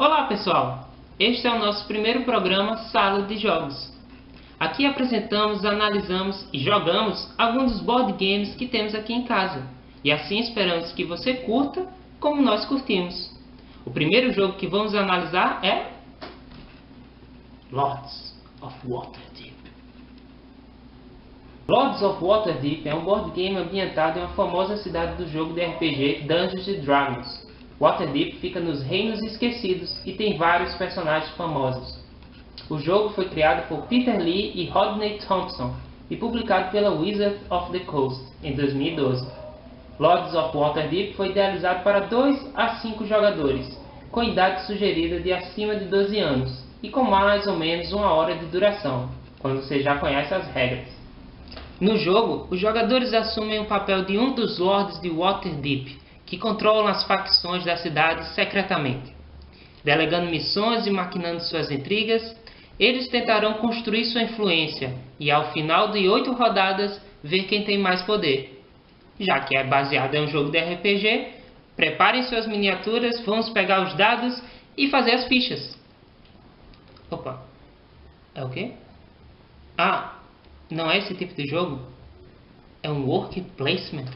Olá pessoal, este é o nosso primeiro programa Sala de Jogos. Aqui apresentamos, analisamos e jogamos alguns dos board games que temos aqui em casa. E assim esperamos que você curta como nós curtimos. O primeiro jogo que vamos analisar é Lords of Waterdeep. Lords of Waterdeep é um board game ambientado em uma famosa cidade do jogo de RPG Dungeons & Dragons. Waterdeep fica nos Reinos Esquecidos e tem vários personagens famosos. O jogo foi criado por Peter Lee e Rodney Thompson e publicado pela Wizards of the Coast em 2012. Lords of Waterdeep foi idealizado para 2 a 5 jogadores, com idade sugerida de acima de 12 anos e com mais ou menos 1 hora de duração, quando você já conhece as regras. No jogo, os jogadores assumem o papel de um dos Lords de Waterdeep, que controlam as facções da cidade secretamente. Delegando missões e maquinando suas intrigas, eles tentarão construir sua influência e, ao final de 8 rodadas, ver quem tem mais poder. Já que é baseado em um jogo de RPG, preparem suas miniaturas, vamos pegar os dados e fazer as fichas. Opa, é o quê? Ah, não é esse tipo de jogo? É um worker placement.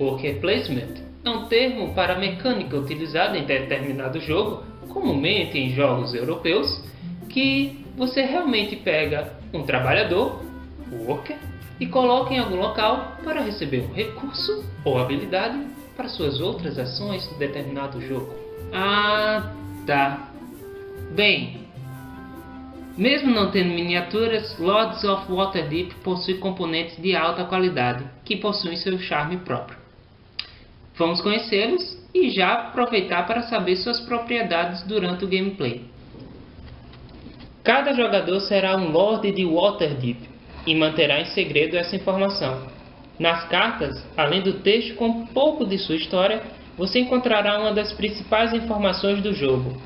Worker placement é um termo para a mecânica utilizada em determinado jogo, comumente em jogos europeus, que você realmente pega um trabalhador, worker, e coloca em algum local para receber um recurso ou habilidade para suas outras ações em determinado jogo. Ah, tá. Bem, mesmo não tendo miniaturas, Lords of Waterdeep possui componentes de alta qualidade, que possuem seu charme próprio. Vamos conhecê-los e já aproveitar para saber suas propriedades durante o gameplay. Cada jogador será um Lord de Waterdeep e manterá em segredo essa informação. Nas cartas, além do texto com um pouco de sua história, você encontrará uma das principais informações do jogo.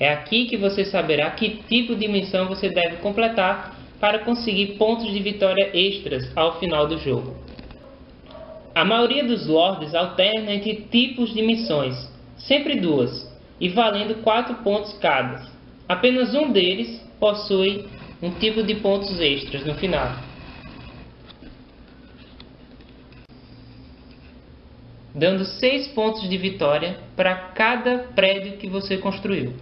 É aqui que você saberá que tipo de missão você deve completar para conseguir pontos de vitória extras ao final do jogo. A maioria dos Lords alterna entre tipos de missões, sempre 2, e valendo 4 pontos cada. Apenas um deles possui um tipo de pontos extras no final. Dando 6 pontos de vitória para cada prédio que você construiu.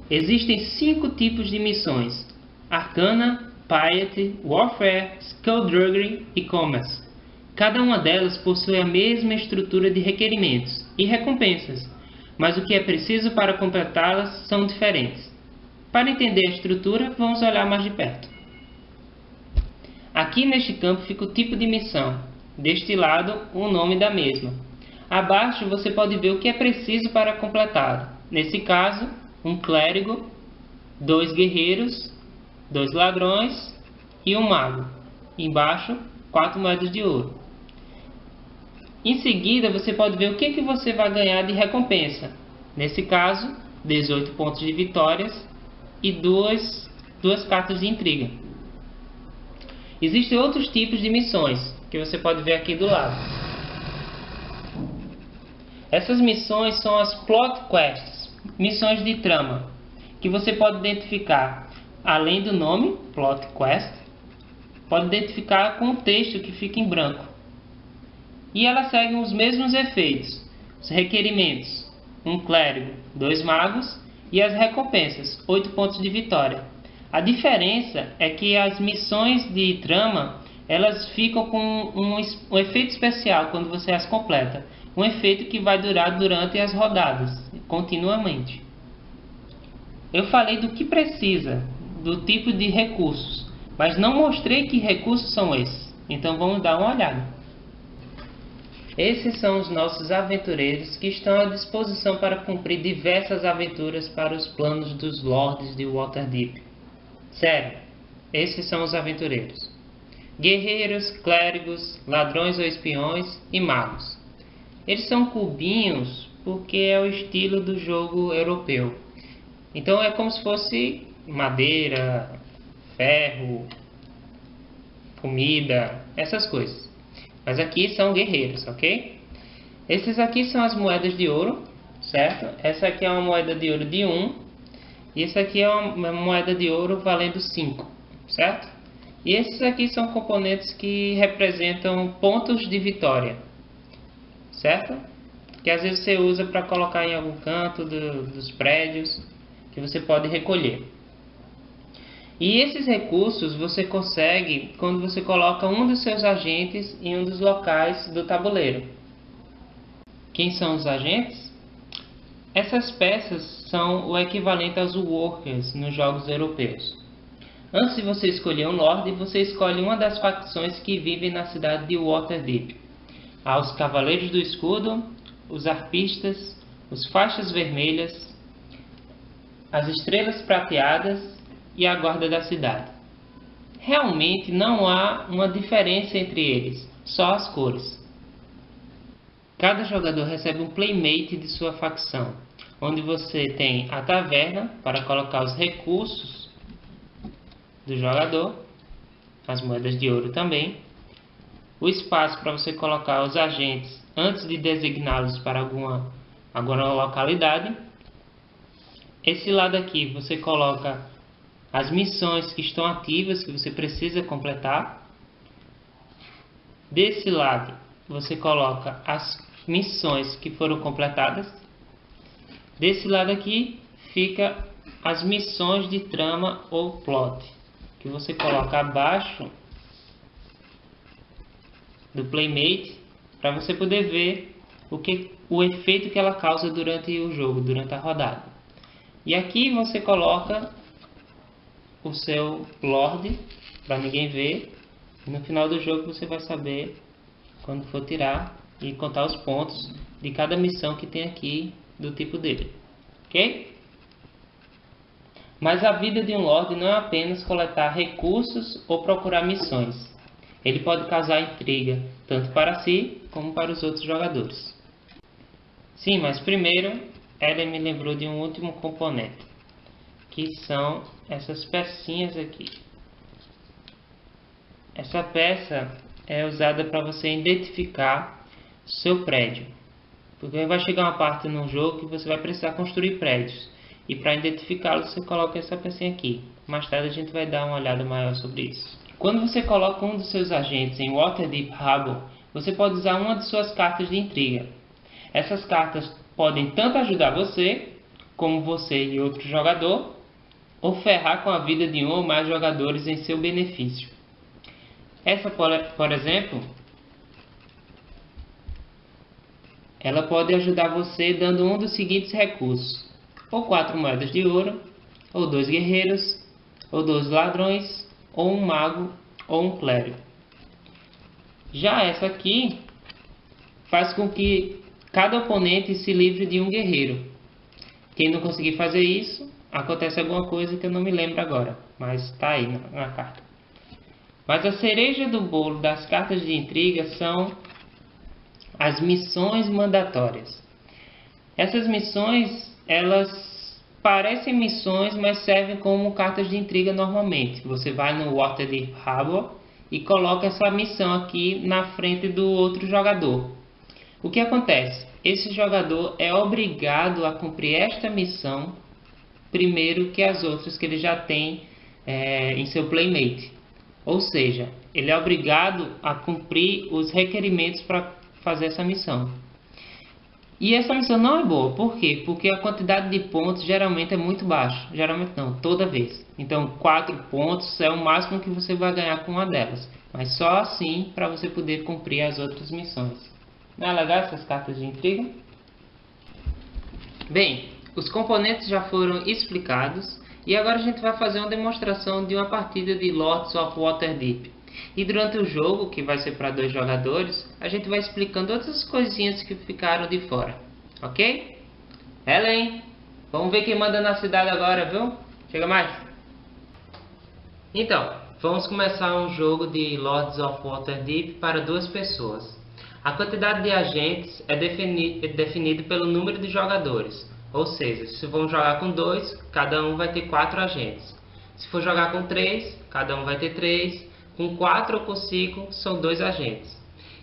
Existem 5 tipos de missões: Arcana, Piety, Warfare, Skullduggery e Commerce. Cada uma delas possui a mesma estrutura de requerimentos e recompensas, mas o que é preciso para completá-las são diferentes. Para entender a estrutura, vamos olhar mais de perto. Aqui neste campo fica o tipo de missão, deste lado o nome da mesma. Abaixo você pode ver o que é preciso para completá-la. Nesse caso, um clérigo, 2 guerreiros, 2 ladrões e um mago. Embaixo, 4 moedas de ouro. Em seguida, você pode ver o que você vai ganhar de recompensa. Nesse caso, 18 pontos de vitórias e duas cartas de intriga. Existem outros tipos de missões, que você pode ver aqui do lado. Essas missões são as Plot Quests, missões de trama, que você pode identificar, além do nome, Plot Quest, pode identificar com o texto que fica em branco. E elas seguem os mesmos efeitos, os requerimentos, um clérigo, 2 magos e as recompensas, 8 pontos de vitória. A diferença é que as missões de trama, elas ficam com um efeito especial quando você as completa. Um efeito que vai durar durante as rodadas, continuamente. Eu falei do que precisa, do tipo de recursos, mas não mostrei que recursos são esses. Então vamos dar uma olhada. Esses são os nossos aventureiros que estão à disposição para cumprir diversas aventuras para os planos dos Lords de Waterdeep. Sério, esses são os aventureiros. Guerreiros, clérigos, ladrões ou espiões e magos. Eles são cubinhos porque é o estilo do jogo europeu. Então é como se fosse madeira, ferro, comida, essas coisas. Mas aqui são guerreiros, ok? Esses aqui são as moedas de ouro certo? Essa aqui é uma moeda de ouro de 1 e essa aqui é uma moeda de ouro valendo 5, certo? E esses aqui são componentes que representam pontos de vitória, certo? Que às vezes você usa para colocar em algum canto dos prédios que você pode recolher. E esses recursos você consegue quando você coloca um dos seus agentes em um dos locais do tabuleiro. Quem são os agentes? Essas peças são o equivalente aos workers nos jogos europeus. Antes de você escolher um Lorde, você escolhe uma das facções que vivem na cidade de Waterdeep. Há os Cavaleiros do Escudo, os Arpistas, os Faixas Vermelhas, as Estrelas Prateadas e a Guarda da Cidade. Realmente não há uma diferença entre eles, só as cores. Cada jogador recebe um playmate de sua facção, onde você tem a taverna para colocar os recursos do jogador, as moedas de ouro também, o espaço para você colocar os agentes antes de designá-los para alguma localidade. Esse lado aqui você coloca as missões que estão ativas que você precisa completar. Desse lado você coloca as missões que foram completadas. Desse lado aqui fica as missões de trama ou plot, que você coloca abaixo do playmate para você poder ver o efeito que ela causa durante o jogo, durante a rodada. E aqui você coloca o seu Lorde para ninguém ver. E no final do jogo você vai saber quando for tirar e contar os pontos de cada missão que tem aqui do tipo dele, ok? Mas a vida de um Lorde não é apenas coletar recursos ou procurar missões. Ele pode causar intriga, tanto para si como para os outros jogadores. Sim, mas primeiro, Ellen me lembrou de um último componente, que são essas pecinhas aqui. Essa peça é usada para você identificar seu prédio. Porque vai chegar uma parte no jogo que você vai precisar construir prédios. E para identificá-los você coloca essa pecinha aqui. Mais tarde a gente vai dar uma olhada maior sobre isso. Quando você coloca um dos seus agentes em Waterdeep Harbour, você pode usar uma de suas cartas de intriga. Essas cartas podem tanto ajudar você, como você e outro jogador, ou ferrar com a vida de um ou mais jogadores em seu benefício. Essa, por exemplo, ela pode ajudar você dando um dos seguintes recursos: ou 4 moedas de ouro, ou 2 guerreiros, ou 2 ladrões, ou um mago, ou um clérigo. Já essa aqui faz com que cada oponente se livre de um guerreiro. Quem não conseguir fazer isso, acontece alguma coisa que eu não me lembro agora, mas está aí na carta. Mas a cereja do bolo das cartas de intriga são as missões mandatórias. Essas missões, elas parecem missões, mas servem como cartas de intriga normalmente. Você vai no Waterdeep Harbour e coloca essa missão aqui na frente do outro jogador. O que acontece? Esse jogador é obrigado a cumprir esta missão primeiro que as outras que ele já tem em seu playmate. Ou seja, ele é obrigado a cumprir os requerimentos para fazer essa missão. E essa missão não é boa. Por quê? Porque a quantidade de pontos geralmente é muito baixa. Geralmente não, toda vez. Então 4 pontos é o máximo que você vai ganhar com uma delas. Mas só assim para você poder cumprir as outras missões. Não é legal essas cartas de intriga? Bem, os componentes já foram explicados. E agora a gente vai fazer uma demonstração de uma partida de Lords of Waterdeep. E durante o jogo, que vai ser para 2 jogadores, a gente vai explicando outras coisinhas que ficaram de fora. Ok? Ellen, vamos ver quem manda na cidade agora, viu? Chega mais! Então, vamos começar um jogo de Lords of Waterdeep para 2 pessoas. A quantidade de agentes é definida pelo número de jogadores. Ou seja, se vamos jogar com 2, cada um vai ter 4 agentes. Se for jogar com 3, cada um vai ter 3. Com 4 ou com 5, são 2 agentes.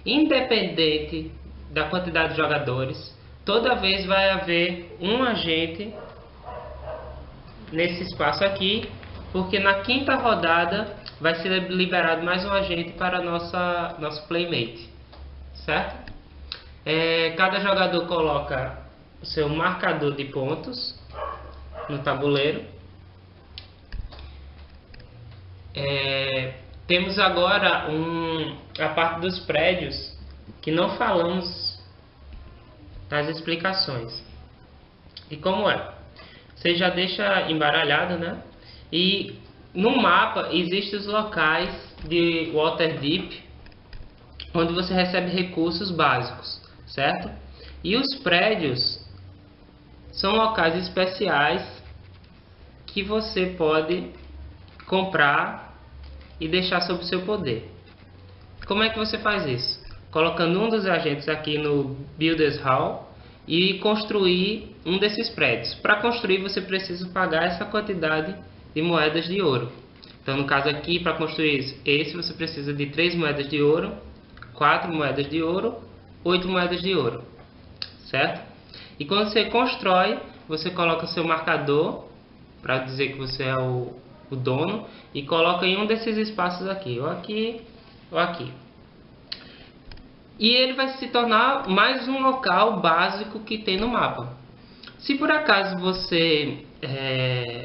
Independente da quantidade de jogadores, toda vez vai haver um agente nesse espaço aqui, porque na quinta rodada vai ser liberado mais um agente para nosso playmate, certo? Cada jogador coloca o seu marcador de pontos no tabuleiro. Temos agora a parte dos prédios que não falamos nas explicações. E como é? Você já deixa embaralhado, né? E no mapa existem os locais de Waterdeep, onde você recebe recursos básicos, certo? E os prédios são locais especiais que você pode comprar e deixar sob seu poder. Como é que você faz isso? Colocando um dos agentes aqui no Builders Hall e construir um desses prédios. Para construir você precisa pagar essa quantidade de moedas de ouro. Então no caso aqui, para construir esse você precisa de 3 moedas de ouro, 4 moedas de ouro, 8 moedas de ouro, certo? E quando você constrói, você coloca seu marcador para dizer que você é o dono e coloca em um desses espaços aqui, ou aqui, ou aqui. E ele vai se tornar mais um local básico que tem no mapa. Se por acaso você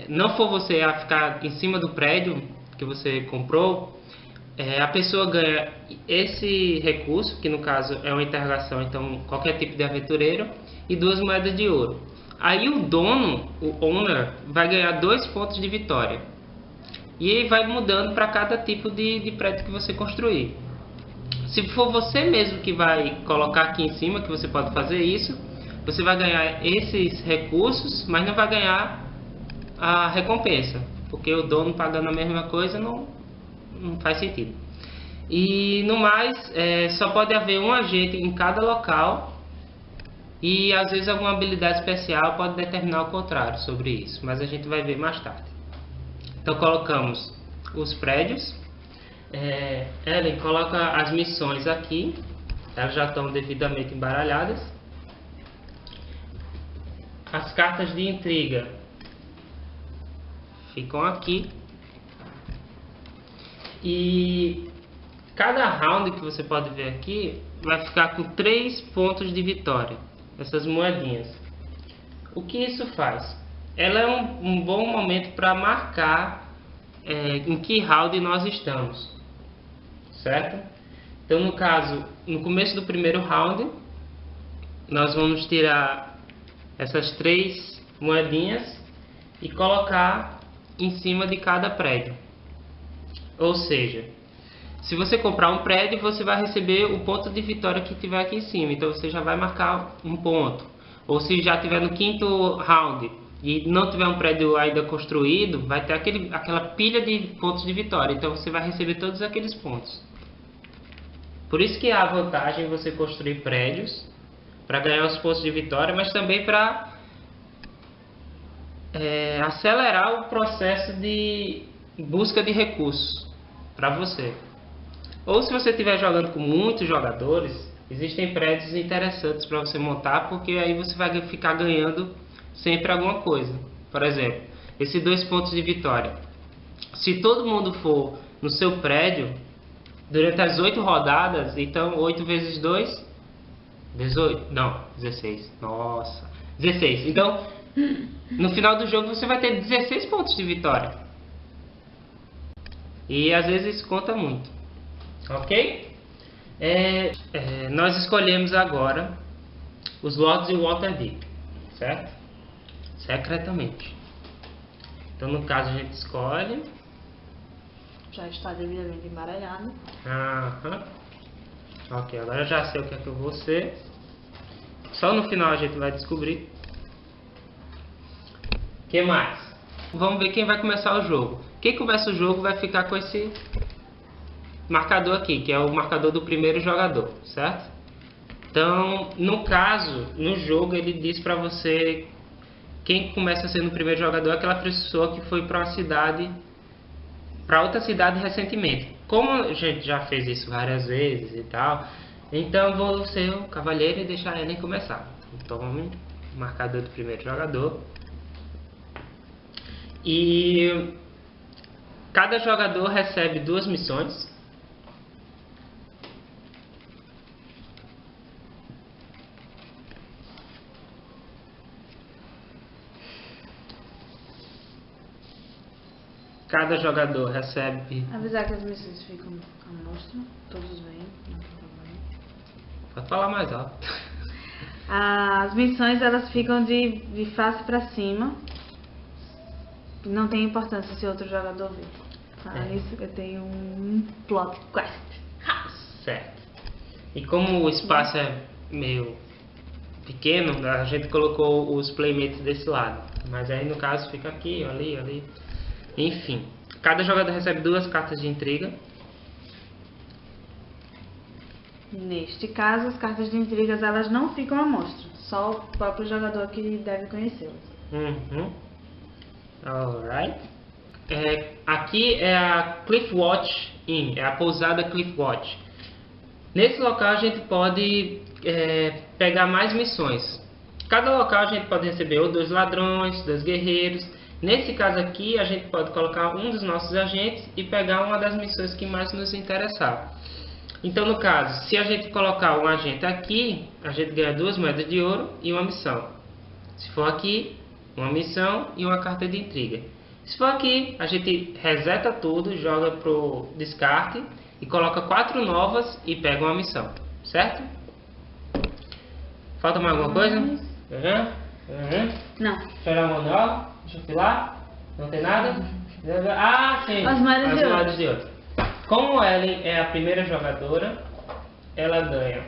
não for você a ficar em cima do prédio que você comprou, a pessoa ganha esse recurso, que no caso é uma interrogação, então qualquer tipo de aventureiro, e 2 moedas de ouro. Aí o dono, o owner, vai ganhar 2 pontos de vitória. E ele vai mudando para cada tipo de prédio que você construir. Se for você mesmo que vai colocar aqui em cima, que você pode fazer isso, você vai ganhar esses recursos, mas não vai ganhar a recompensa, porque o dono pagando a mesma coisa não faz sentido. E no mais, só pode haver um agente em cada local, e às vezes alguma habilidade especial pode determinar o contrário sobre isso, mas a gente vai ver mais tarde. Então colocamos os prédios. Ellen coloca as missões aqui, elas já estão devidamente embaralhadas. As cartas de intriga ficam aqui. E cada round que você pode ver aqui vai ficar com 3 pontos de vitória, essas moedinhas. O que isso faz? Ela é um bom momento para marcar em que round nós estamos, certo? Então no caso, no começo do primeiro round, nós vamos tirar essas 3 moedinhas e colocar em cima de cada prédio. Ou seja, se você comprar um prédio, você vai receber o ponto de vitória que tiver aqui em cima, então você já vai marcar um ponto. Ou se já tiver no 5º round e não tiver um prédio ainda construído, vai ter aquela pilha de pontos de vitória, então você vai receber todos aqueles pontos. Por isso que há a vantagem você construir prédios para ganhar os pontos de vitória, mas também para acelerar o processo de busca de recursos para você. Ou se você estiver jogando com muitos jogadores, existem prédios interessantes para você montar, porque aí você vai ficar ganhando sempre alguma coisa. Por exemplo, esses 2 pontos de vitória. Se todo mundo for no seu prédio durante as 8 rodadas, então 8 vezes 2, 18, não, 16, nossa, 16. Então, no final do jogo você vai ter 16 pontos de vitória. E às vezes isso conta muito, ok? Nós escolhemos agora os Lords de Waterdeep, certo? Secretamente. Então no caso a gente escolhe. Já está devidamente embaralhado. Ok, agora eu já sei o que é que eu vou ser. Só no final a gente vai descobrir. O que mais? Vamos ver quem vai começar o jogo. Quem começa o jogo vai ficar com esse marcador aqui, que é o marcador do primeiro jogador, certo? Então, no caso, no jogo ele diz para você quem começa sendo o primeiro jogador é aquela pessoa que foi para outra cidade recentemente. Como a gente já fez isso várias vezes e tal, então vou ser o cavaleiro e deixar a Ellen começar. Tome, marcador do primeiro jogador. E cada jogador recebe 2 missões. Cada jogador recebe... Avisar que as missões ficam à mostra, todos veem, não tem problema. Pode falar mais alto. As missões elas ficam de face pra cima. Não tem importância se outro jogador vê. Falando nisso, eu tenho um plot quest. Certo. E como o espaço é meio pequeno, a gente colocou os playmates desse lado. Mas aí no caso fica aqui, ali, ali. Enfim, cada jogador recebe 2 cartas de intriga. Neste caso, as cartas de intrigas elas não ficam à mostra. Só o próprio jogador que deve conhecê-las. Alright. Aqui é a Cliffwatch Inn, é a pousada Cliffwatch. Nesse local a gente pode pegar mais missões. Cada local a gente pode receber ou 2 ladrões, 2 guerreiros. Nesse caso aqui a gente pode colocar um dos nossos agentes e pegar uma das missões que mais nos interessar. Então no caso, se a gente colocar um agente aqui, a gente ganha 2 moedas de ouro e uma missão. Se for aqui, uma missão e uma carta de intriga. Se for aqui, a gente reseta tudo, joga pro descarte e coloca 4 novas e pega uma missão, certo? Falta mais alguma coisa? Não. Esperar o manual, deixa eu filar, não tem nada? Ah, sim, As moedas de ouro. Como Ellen é a primeira jogadora, ela ganha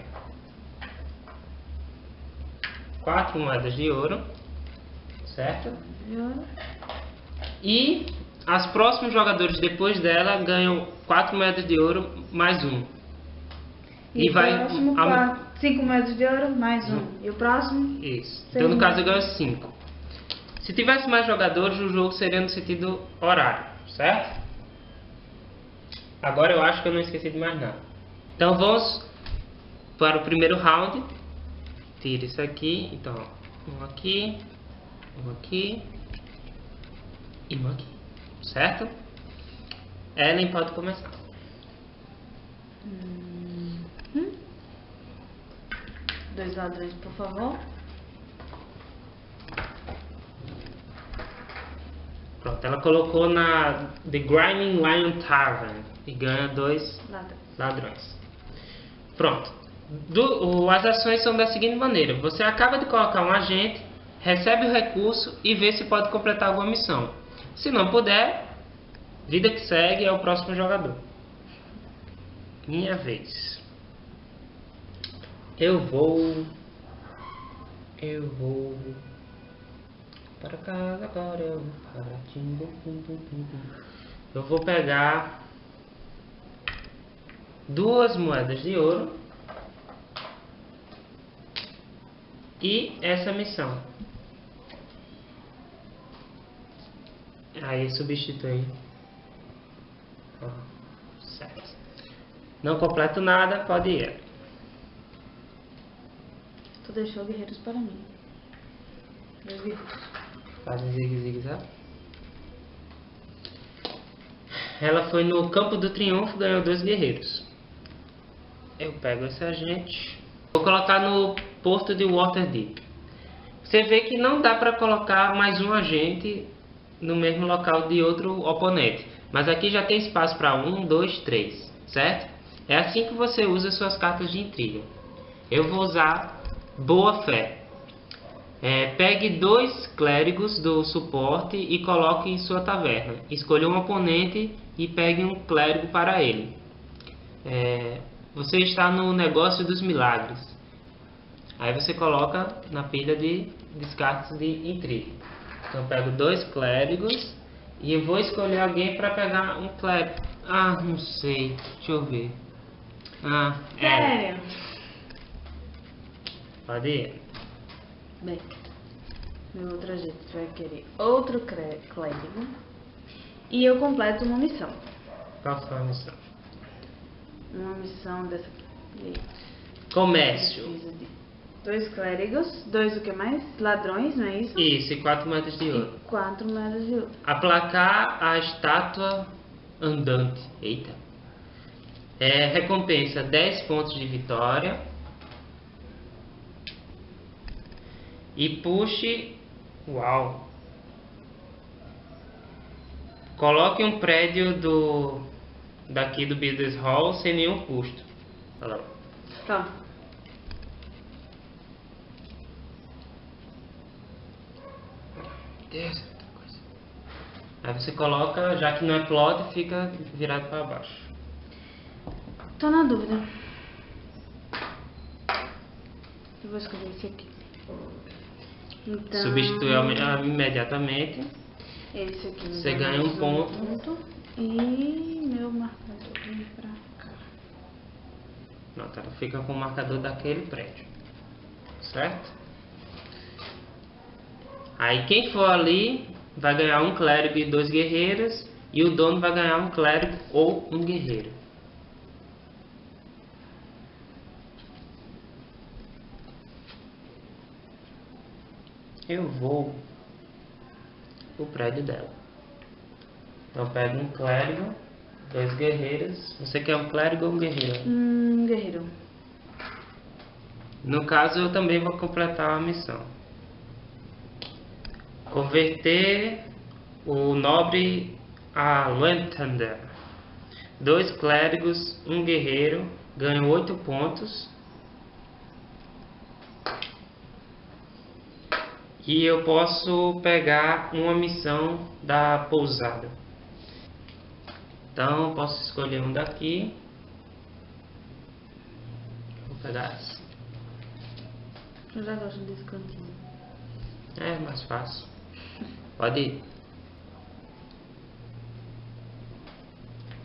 4 moedas de ouro, certo? E os próximos jogadores depois dela ganham 4 moedas de ouro mais 1. E vai 5 moedas de ouro mais 1. E o próximo? Isso. Então no caso eu ganho 5. Se tivesse mais jogadores, o jogo seria no sentido horário, certo? Agora eu acho que eu não esqueci de mais nada. Então vamos para o primeiro round. Tira isso aqui. Então, um aqui e um aqui. Certo? Ellen pode começar. 2 ladrões, por favor. Pronto, ela colocou na The Grinding Lion Tavern e ganha 2 ladrões. Pronto. As ações são da seguinte maneira: você acaba de colocar um agente, recebe o recurso e vê se pode completar alguma missão. Se não puder, vida que segue, é o próximo jogador. Minha vez. Eu vou para casa agora, eu vou para Timbu. Eu vou pegar 2 moedas de ouro e essa missão. Aí substitui. Certo. Não completo nada, pode ir. Tu deixou guerreiros para mim. 2 guerreiros. Faz um zigue-zigue, sabe? Ela foi no Campo do Triunfo, ganhou 2 guerreiros. Eu pego esse agente. Vou colocar no Porto de Waterdeep. Você vê que não dá para colocar mais um agente no mesmo local de outro oponente. Mas aqui já tem espaço para 1, 2, 3, certo? É assim que você usa suas cartas de intriga. Eu vou usar Boa Fé. Pegue 2 clérigos do suporte e coloque em sua taverna. Escolha um oponente e pegue um clérigo para ele. Você está no negócio dos milagres. Aí você coloca na pilha de descartes de intriga. Então eu pego 2 clérigos e eu vou escolher alguém para pegar um clérigo. Ah, não sei. Deixa eu ver. Sério? Pode ir. Bem, meu outro agente vai querer outro clérigo e eu completo uma missão. Qual foi a missão? Uma missão dessa aqui. Comércio. 2 clérigos, 2 o que mais? Ladrões, não é isso? Isso, e 4 moedas de ouro. 4 moedas de ouro. Aplacar a estátua andante. Eita. Recompensa 10 pontos de vitória. E puxe. Uau! Coloque um prédio daqui do Business Hall sem nenhum custo. Olha lá. Tá. Deus, outra coisa. Aí você coloca, já que não é plot, fica virado para baixo. Tô na dúvida. Eu vou escolher esse aqui. Então, Substitui imediatamente. esse aqui. Você dá ganha mais um ponto. E meu marcador vem pra cá. Pronto, ela fica com o marcador daquele prédio. Certo? Aí quem for ali vai ganhar um clérigo e 2 guerreiros. E o dono vai ganhar um clérigo ou um guerreiro. Eu vou pro prédio dela. Então eu pego um clérigo, 2 guerreiros. Você quer um clérigo ou um guerreiro? Guerreiro. No caso eu também vou completar a missão. Converter o nobre a Lanthander. 2 clérigos, 1 guerreiro. Ganho 8 pontos. E eu posso pegar uma missão da pousada. Então, posso escolher um daqui. Vou pegar essa. Eu já gosto desse cantinho. É mais fácil. Pode ir.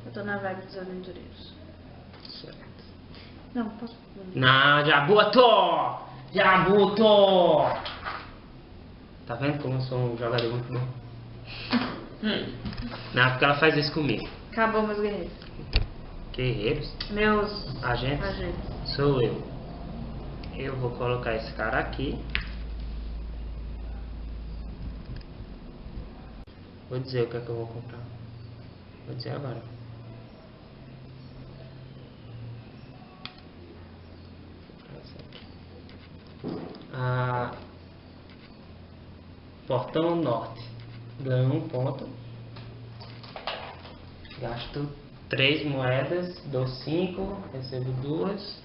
Eu tô na vibe dos aventureiros. Certo. Não, posso... Não, já botou! Já botou! Tá vendo como eu sou um jogador muito bom? Não, porque ela faz isso comigo. Acabou meus guerreiros. Guerreiros? Meus Agentes? agentes. Sou eu. Eu vou colocar esse cara aqui. Vou dizer o que é que eu vou comprar. Vou dizer agora. Portão Norte. Ganho 1 ponto. Gasto 3 moedas. Dou 5. Recebo 2.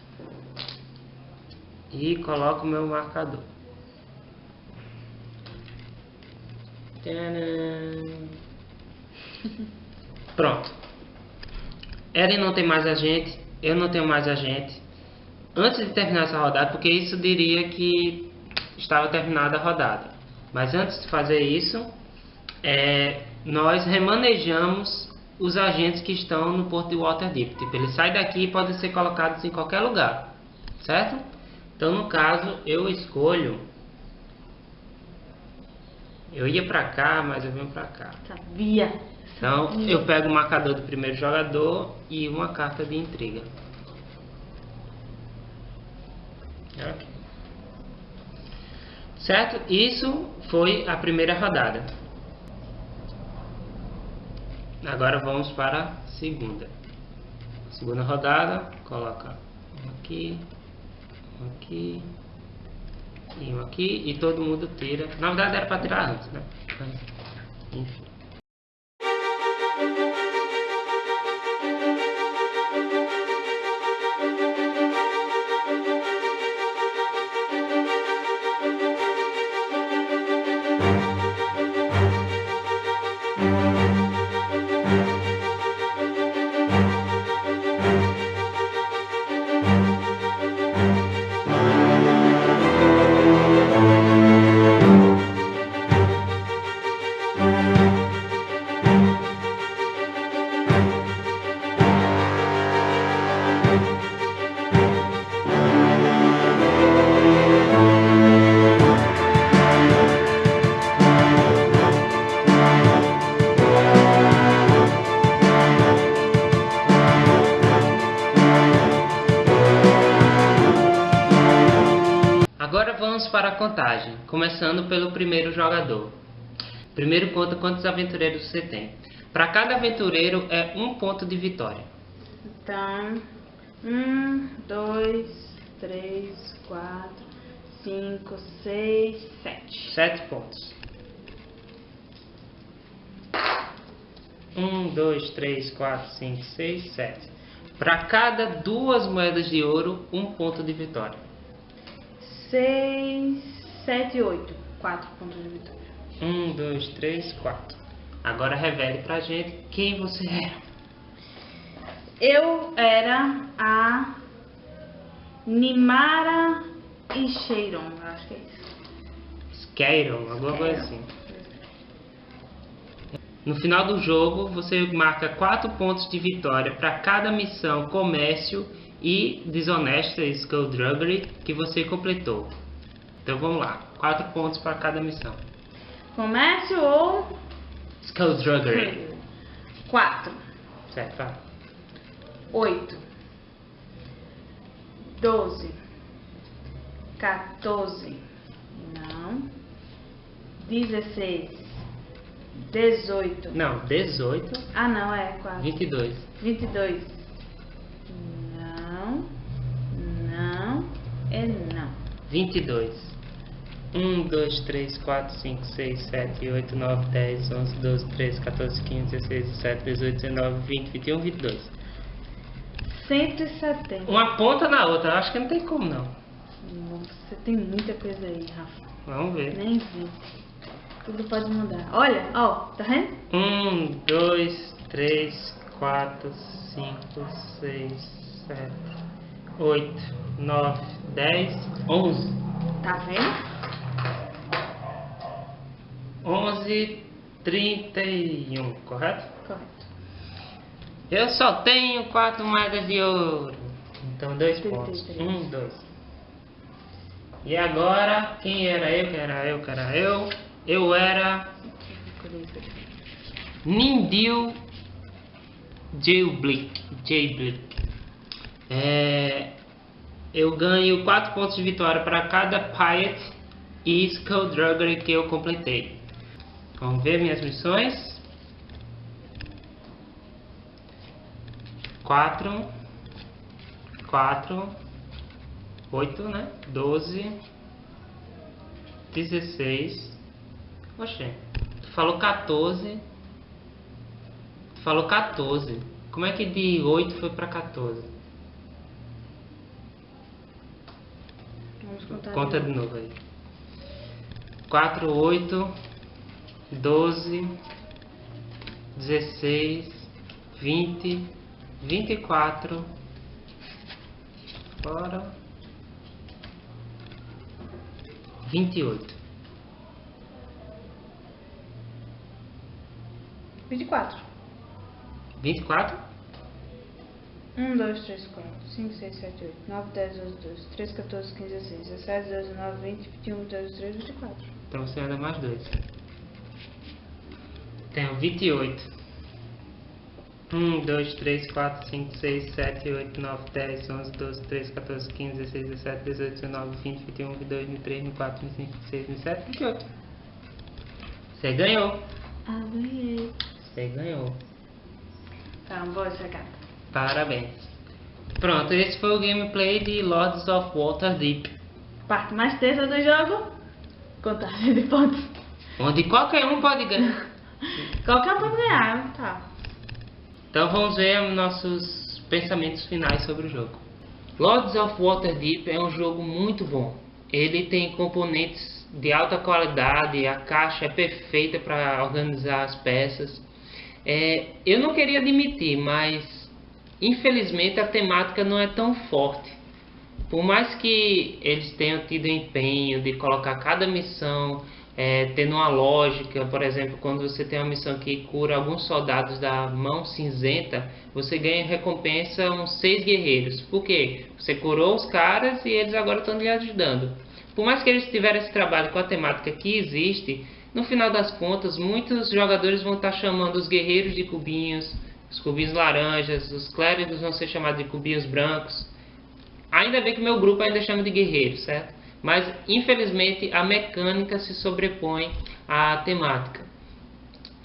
E coloco o meu marcador. Tcharam. Pronto. Eren não tem mais agente. Eu não tenho mais agente. Antes de terminar essa rodada, porque isso diria que estava terminada a rodada. Mas antes de fazer isso, nós remanejamos os agentes que estão no porto de Waterdeep. Tipo, eles saem daqui e podem ser colocados em qualquer lugar, certo? Então, no caso, eu escolho... Eu ia pra cá, mas eu venho pra cá. Sabia. Então, eu pego o marcador do primeiro jogador e uma carta de intriga. Ok. Certo? Isso foi a primeira rodada. Agora vamos para a segunda. Segunda rodada, coloca um aqui, um aqui e um aqui, e todo mundo tira. Na verdade era para tirar antes, né? Enfim. Começando pelo primeiro jogador. Primeiro conta quantos aventureiros você tem. Para cada aventureiro é 1 ponto de vitória. Então, 1, 2, 3, 4, 5, 6, 7. 7 pontos. 1, 2, 3, 4, 5, 6, 7. Para cada 2 moedas de ouro, 1 ponto de vitória. 6, 7, 8. 4 pontos de vitória. 1, 2, 3, 4. Agora revele pra gente quem você era. Eu era a Nimara Isheiron, acho que é isso. Skyron, alguma coisa assim. No final do jogo, você marca 4 pontos de vitória para cada missão comércio e desonesta Skullduggery que você completou. Então vamos lá, 4 pontos para cada missão. Comércio ou Skullduggery. 4, Certo, vai. 8, 12, 14, não, 16, 18. Não, 18, Ah, não, é 4. 22. 22. Não, não e não. 22. 1, 2, 3, 4, 5, 6, 7, 8, 9, 10, 11, 12, 13, 14, 15, 16, 17, 18, 19, 20, 21, 22. 170. Uma ponta na outra, acho que não tem como não. Você tem muita coisa aí, Rafa. Vamos ver. Nem vi. Tudo pode mudar. Olha, ó, tá vendo? 1, 2, 3, 4, 5, 6, 7, 8, 9, 10, 11. Tá vendo? 11, 31, correto? Correto. Eu só tenho 4 moedas de ouro. Então 2 pontos. 33. 1, 2. E agora, quem era eu? Eu era Nindil Jailbreak. Eu ganho 4 pontos de vitória para cada Piet e Skullduggery que eu completei. Vamos ver minhas missões. 4, 8, né? 12, 16. Oxê, tu falou 14. Como é que de 8 foi pra 14? Vamos contar. Conta de novo aí. 4, 8, 12, 16, 20, 24, fora, 28. 24. 24? 1, 2, 3, 4, 5, 6, 7, 8, 9, 10, 11, 12, 13, 14, 15, 16, 17, 18, 19, 20, 21, 22, 23, 24. Então você anda mais 2. Tenho 28. 1, 2, 3, 4, 5, 6, 7, 8, 9, 10, 11, 12, 13, 14, 15, 16, 17, 18, 19, 20, 21, 22, 23, 24, 25, 26, 27, 28. Você ganhou. Ah, ganhei. Você ganhou. Tá, boa essa carta. Parabéns. Pronto, esse foi o gameplay de Lords of Waterdeep, Parte mais terça do jogo. Contagem de pontos. onde qualquer um pode ganhar. Qualquer um pode ganhar, tá. Então vamos ver nossos pensamentos finais sobre o jogo. Lords of Waterdeep é um jogo muito bom. Ele tem componentes de alta qualidade, a caixa é perfeita para organizar as peças. Eu não queria admitir, mas infelizmente a temática não é tão forte. Por mais que eles tenham tido empenho de colocar cada missão tendo uma lógica, por exemplo, quando você tem uma missão que cura alguns soldados da mão cinzenta, você ganha em recompensa uns 6 guerreiros. Por quê? Você curou os caras e eles agora estão lhe ajudando. Por mais que eles tiveram esse trabalho com a temática que existe, no final das contas, muitos jogadores vão estar chamando os guerreiros de cubinhos, os cubinhos laranjas, os clérigos vão ser chamados de cubinhos brancos. Ainda bem que o meu grupo ainda chama de guerreiros, certo? mas infelizmente a mecânica se sobrepõe à temática.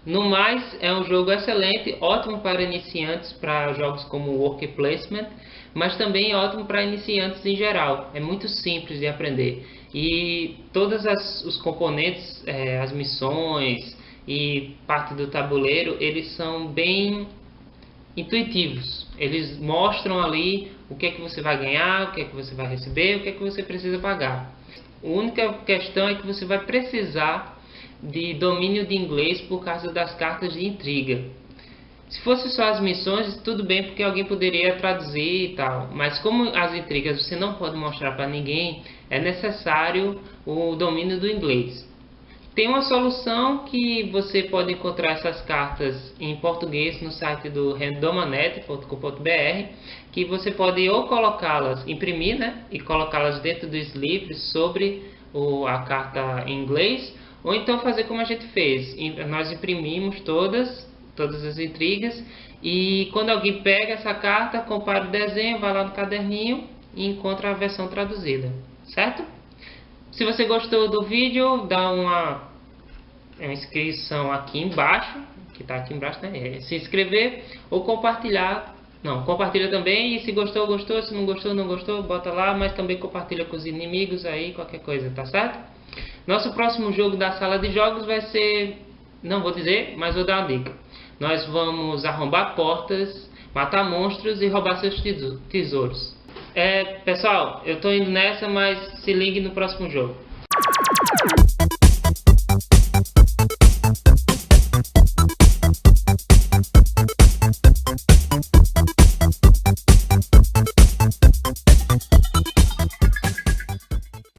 No mais, é um jogo excelente, ótimo para iniciantes, para jogos como Worker Placement, mas também ótimo para iniciantes em geral. É muito simples de aprender e todos os componentes, as missões e parte do tabuleiro, eles são bem intuitivos. Eles mostram ali o que é que você vai ganhar, o que é que você vai receber, o que é que você precisa pagar. A única questão é que você vai precisar de domínio de inglês por causa das cartas de intriga. Se fosse só as missões, tudo bem, porque alguém poderia traduzir e tal. Mas como as intrigas você não pode mostrar para ninguém, é necessário o domínio do inglês. Tem uma solução que você pode encontrar essas cartas em português no site do randomanet.com.br, que você pode ou colocá-las, imprimir, né, e colocá-las dentro dos livros sobre a carta em inglês, ou então fazer como a gente fez. Nós imprimimos todas as intrigas e quando alguém pega essa carta, compara o desenho, vai lá no caderninho e encontra a versão traduzida, certo? Se você gostou do vídeo, dá uma inscrição aqui embaixo, que está aqui embaixo, né? Se inscrever ou compartilhar. Não, compartilha também, e se gostou, gostou, se não gostou, não gostou, bota lá, mas também compartilha com os inimigos aí, qualquer coisa, tá certo? Nosso próximo jogo da sala de jogos vai ser, não vou dizer, mas vou dar uma dica. Nós vamos arrombar portas, matar monstros e roubar seus tesouros. Pessoal, eu tô indo nessa, mas se ligue no próximo jogo.